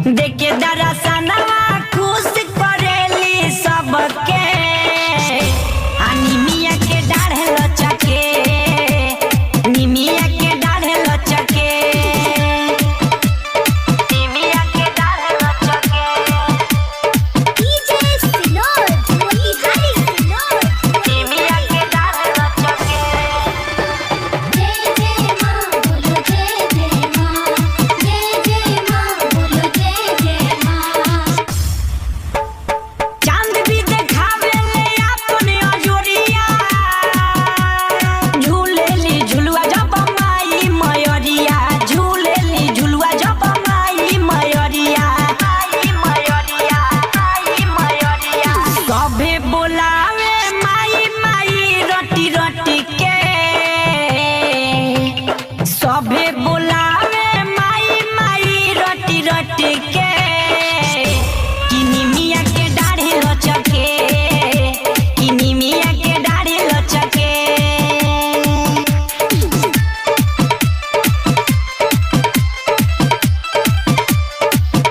देखे दरसनवा खुश करेली सबके निमिया के डाढ़े लचके निमिया के डाढ़े लचके निमिया के डाढ़े लचके डीजे सिनोर मोतिहारी सिनोर निमिया के डाढ़े लचके जय जय मां बोलो जय जय मां जय जय मां बोलो जय जय मां चांद भी देखावे ले अपने अजोरिया झूलेली झुलुआ जब माई मयरिया झूलेली झुलुआ जब माई मयरिया माई मयरिया माई मयरिया सभे बोलावे माई माई रोटी रोटी के सभे बोलावे माई माई रोटी रोटी के किनिमिया के डाढ़े लचके किनिमिया के डाढ़े लचके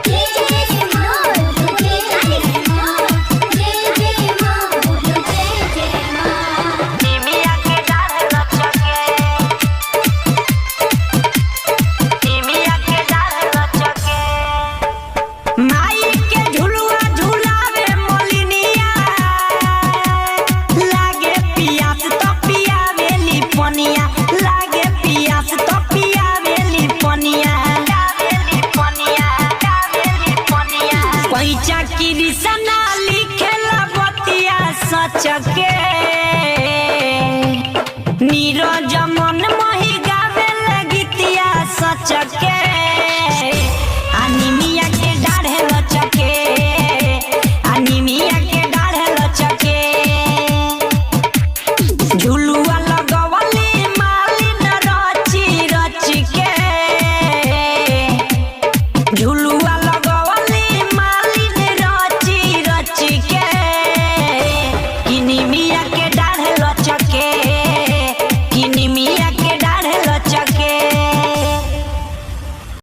डीजे सिनोर मोतिहारी सिनोर जय जय मां बोलो जय जय मां निमिया के डाढ़े लचके निमिया के डाढ़े लचके माई के झुलुआ झुलावे मोलिनिया लागे पियास तो पियावेली पनिया लागे पियास तो पियावेली पनिया कावेली पनिया कावेली पनिया पैचा की रिसना लिखेला बतिया सच के